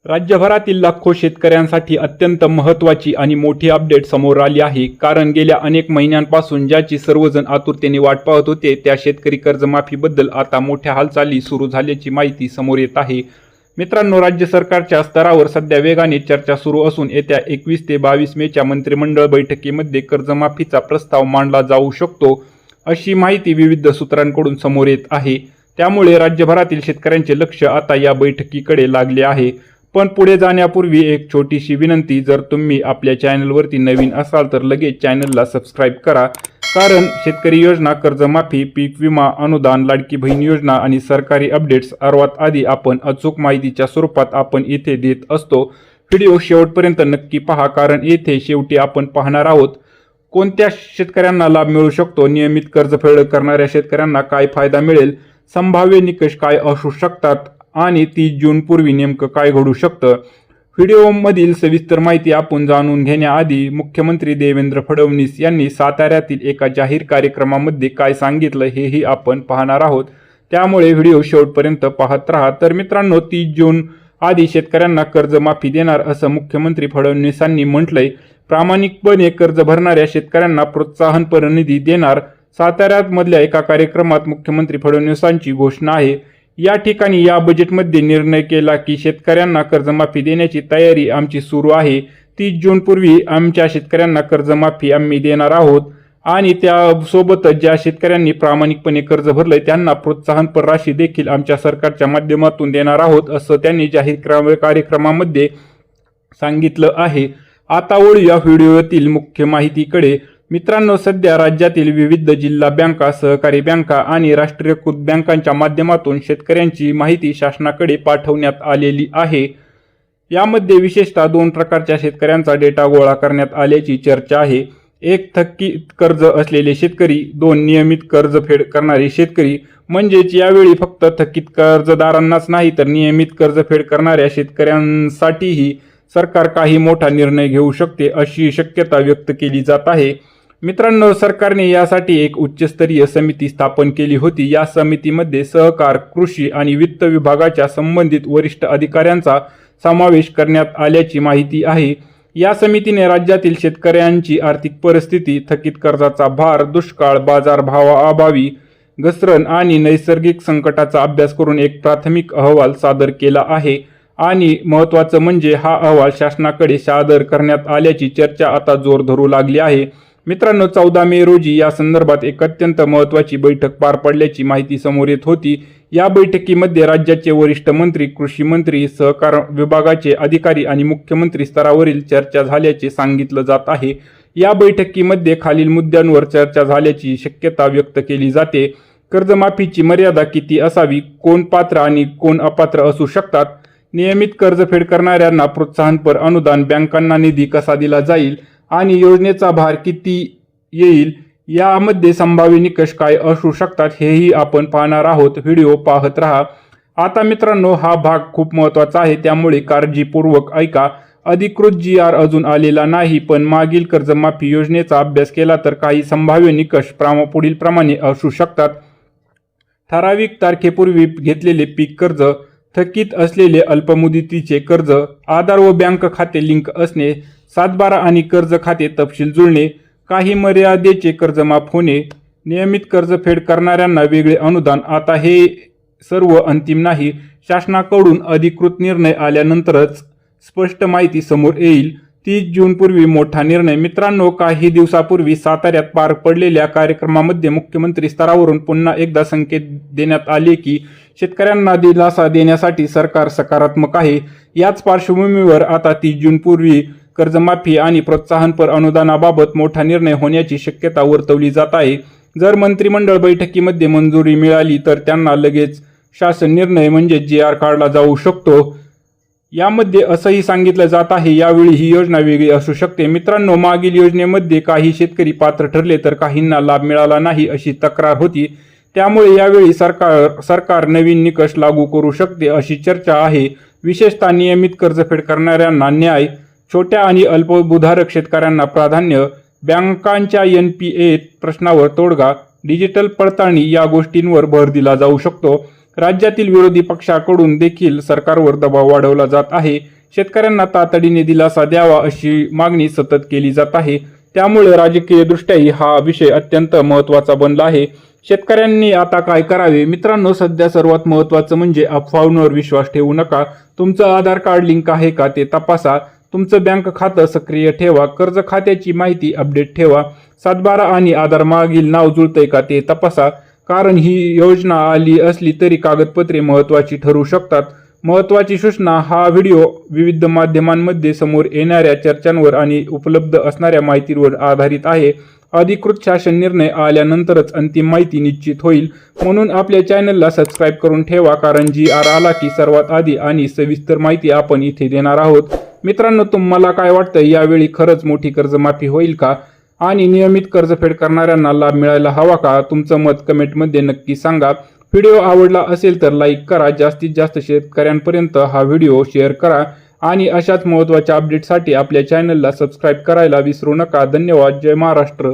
राज्यभरातील लाखो शेतकऱ्यांसाठी अत्यंत महत्त्वाची आणि मोठी अपडेट समोर आली आहे. कारण गेल्या अनेक महिन्यांपासून ज्याची सर्वजण आतुरतेने वाट पाहत होते त्या शेतकरी कर्जमाफीबद्दल आता मोठ्या हालचाली सुरू झाल्याची माहिती समोर येत आहे. मित्रांनो, राज्य सरकारच्या स्तरावर सध्या वेगाने चर्चा सुरू असून येत्या 21 ते 22 मेच्या मंत्रिमंडळ बैठकीमध्ये कर्जमाफीचा प्रस्ताव मांडला जाऊ शकतो, अशी माहिती विविध सूत्रांकडून समोर येत आहे. त्यामुळे राज्यभरातील शेतकऱ्यांचे लक्ष आता या बैठकीकडे लागले आहे. पण पुढे जाण्यापूर्वी एक छोटीशी विनंती, जर तुम्ही आपल्या चॅनलवरती नवीन असाल तर लगेच चॅनलला सबस्क्राईब करा. कारण शेतकरी योजना, कर्जमाफी, पीक विमा, अनुदान, लाडकी बहीण योजना आणि सरकारी अपडेट्स सर्वात आधी आपण अचूक माहितीच्या स्वरूपात आपण इथे देत असतो. व्हिडिओ शेवटपर्यंत नक्की पहा, कारण येथे शेवटी आपण पाहणार आहोत कोणत्या शेतकऱ्यांना लाभ मिळू शकतो, नियमित कर्जफेड करणाऱ्या शेतकऱ्यांना काय फायदा मिळेल, संभाव्य निकष काय असू शकतात आणि 30 जून पूर्वी नेमकं काय घडू शकतं. व्हिडिओमधील सविस्तर माहिती आपण जाणून घेण्याआधी मुख्यमंत्री देवेंद्र फडणवीस यांनी साताऱ्यातील एका जाहीर कार्यक्रमामध्ये काय सांगितलं हेही आपण पाहणार आहोत. त्यामुळे व्हिडिओ शेवटपर्यंत पाहत राहा. तर मित्रांनो, 30 जून आधी शेतकऱ्यांना कर्जमाफी देणार असं मुख्यमंत्री फडणवीसांनी म्हटलंय. प्रामाणिकपणे कर्ज भरणाऱ्या शेतकऱ्यांना प्रोत्साहनपर निधी देणार, साताऱ्यात मधल्या एका कार्यक्रमात मुख्यमंत्री फडणवीसांची घोषणा आहे. या ठिकाणी या बजेटमध्ये निर्णय केला की शेतकऱ्यांना कर्जमाफी देण्याची तयारी आमची सुरू आहे. 30 जून पूर्वी आमच्या शेतकऱ्यांना कर्जमाफी आम्ही देणार आहोत आणि त्यासोबतच ज्या शेतकऱ्यांनी प्रामाणिकपणे कर्ज भरलंय त्यांना प्रोत्साहनपर राशी देखील आमच्या सरकारच्या माध्यमातून देणार आहोत, असं त्यांनी जाहीर कार्यक्रमामध्ये सांगितलं आहे. आता वळूया व्हिडिओतील मुख्य माहितीकडे. मित्रांनो, सध्या राज्यातील विविध जिल्हा बँका, सहकारी बँका आणि राष्ट्रीयकृत बँकांच्या माध्यमातून शेतकऱ्यांची माहिती शासनाकडे पाठवण्यात आलेली आहे. यामध्ये विशेषतः 2 प्रकारच्या शेतकऱ्यांचा डेटा गोळा करण्यात आल्याची चर्चा आहे. एक, थकीत कर्ज असलेले शेतकरी. 2, नियमित कर्जफेड करणारे शेतकरी. म्हणजेच यावेळी फक्त थकीत कर्जदारांनाच नाही तर नियमित कर्जफेड करणाऱ्या शेतकऱ्यांसाठीही सरकार काही मोठा निर्णय घेऊ शकते, अशी शक्यता व्यक्त केली जात आहे. मित्रांनो, सरकारने यासाठी एक उच्चस्तरीय समिती स्थापन केली होती. या समितीमध्ये सहकार, कृषी आणि वित्त विभागाच्या संबंधित वरिष्ठ अधिकाऱ्यांचा समावेश करण्यात आल्याची माहिती आहे. या समितीने राज्यातील शेतकऱ्यांची आर्थिक परिस्थिती, थकीत कर्जाचा भार, दुष्काळ, बाजारभावाअभावी घसरण आणि नैसर्गिक संकटाचा अभ्यास करून एक प्राथमिक अहवाल सादर केला आहे. आणि महत्त्वाचं म्हणजे हा अहवाल शासनाकडे सादर करण्यात आल्याची चर्चा आता जोर धरू लागली आहे. मित्रांनो, 14 मे रोजी या संदर्भात एक अत्यंत महत्त्वाची बैठक पार पडल्याची माहिती समोर येत होती. या बैठकीमध्ये राज्याचे वरिष्ठ मंत्री, कृषी मंत्री, सहकार विभागाचे अधिकारी आणि मुख्यमंत्री स्तरावरील चर्चा झाल्याचे सांगितलं जात आहे. या बैठकीमध्ये खालील मुद्द्यांवर चर्चा झाल्याची शक्यता व्यक्त केली जाते. कर्जमाफीची मर्यादा किती असावी, कोण पात्र आणि कोण अपात्र असू शकतात, नियमित कर्जफेड करणाऱ्यांना प्रोत्साहनपर अनुदान, बँकांना निधी कसा दिला जाईल आणि योजनेचा भार किती येईल, यामध्ये संभाव्य निकष काय असू शकतात हेही आपण पाहणार आहोत. व्हिडिओ पाहत राहा. आता मित्रांनो, हा भाग खूप महत्त्वाचा आहे, त्यामुळे काळजीपूर्वक ऐका. अधिकृत GR अजून आलेला नाही, पण मागील कर्जमाफी योजनेचा अभ्यास केला तर काही संभाव्य निकष पुढील प्रमाणे असू शकतात. ठराविक तारखेपूर्वी घेतलेले पीक कर्ज, थकीत असलेले अल्पमुदतीचे कर्ज, आधार व बँक खाते लिंक असणे, 7/12 आणि कर्ज खाते तपशील जुळणे, काही मर्यादेचे कर्ज माफ होणे, नियमित कर्जफेड करणाऱ्यांना वेगळे अनुदान. आता हे सर्व अंतिम नाही. शासनाकडून अधिकृत निर्णय आल्यानंतरच स्पष्ट माहिती समोर येईल. 30 जून पूर्वी मोठा निर्णय. मित्रांनो, काही दिवसापूर्वी साताऱ्यात पार पडलेल्या कार्यक्रमामध्ये मुख्यमंत्री स्तरावरून पुन्हा एकदा संकेत देण्यात आले की शेतकऱ्यांना दिलासा देण्यासाठी सरकार सकारात्मक आहे. याच पार्श्वभूमीवर आता 30 जून पूर्वी कर्जमाफी आणि प्रोत्साहनपर अनुदानाबाबत मोठा निर्णय होण्याची शक्यता वर्तवली जात आहे. जर मंत्रिमंडळ बैठकीमध्ये मंजुरी मिळाली तर त्यांना लगेच शासन निर्णय म्हणजे GR काढला जाऊ शकतो. यामध्ये असंही सांगितलं जात आहे यावेळी ही योजना वेगळी असू शकते. मित्रांनो, मागील योजनेमध्ये काही शेतकरी पात्र ठरले तर काहींना लाभ मिळाला नाही अशी तक्रार होती. त्यामुळे यावेळी सरकार नवीन निकष लागू करू शकते अशी चर्चा आहे. विशेषतः नियमित कर्जफेड करणाऱ्यांना न्याय, छोट्या आणि अल्पभूधारक शेतकऱ्यांना प्राधान्य, बँकांच्या NPA प्रश्नावर तोडगा, डिजिटल पडताळणी या गोष्टींवर भर दिला जाऊ शकतो. राज्यातील विरोधी पक्षाकडून देखील सरकारवर दबाव वाढवला जात आहे. शेतकऱ्यांना तातडीने दिलासा द्यावा अशी मागणी सतत केली जात आहे. त्यामुळे राजकीय दृष्ट्याही हा विषय अत्यंत महत्त्वाचा बनला आहे. शेतकऱ्यांनी आता काय करावे? मित्रांनो, सध्या सर्वात महत्त्वाचं म्हणजे अफवांवर विश्वास ठेवू नका. तुमचं आधार कार्ड लिंक आहे का ते तपासा. तुमचं बँक खातं सक्रिय ठेवा. कर्ज खात्याची माहिती अपडेट ठेवा. 7/12 आणि आधार मागील नाव जुळतंय का ते तपासा. कारण ही योजना आली असली तरी कागदपत्रे महत्त्वाची ठरू शकतात. महत्त्वाची सूचना: हा व्हिडिओ विविध माध्यमांमध्ये समोर येणाऱ्या चर्चांवर आणि उपलब्ध असणाऱ्या माहितीवर आधारित आहे. अधिकृत शासन निर्णय आल्यानंतरच अंतिम माहिती निश्चित होईल. म्हणून आपल्या चॅनलला सबस्क्राईब करून ठेवा, कारण GR आला की सर्वात आधी आणि सविस्तर माहिती आपण इथे देणार आहोत. मित्रांनो, तुम्हाला काय वाटतं, यावेळी खरंच मोठी कर्जमाफी होईल का? आणि नियमित कर्जफेड करणाऱ्यांना लाभ मिळायला हवा का? तुमचं मत कमेंटमध्ये नक्की सांगा. व्हिडिओ आवडला असेल तर लाईक करा. जास्तीत जास्त शेतकऱ्यांपर्यंत हा व्हिडिओ शेअर करा आणि अशाच महत्त्वाच्या अपडेटसाठी आपल्या चॅनलला सबस्क्राईब करायला विसरू नका. धन्यवाद. जय महाराष्ट्र.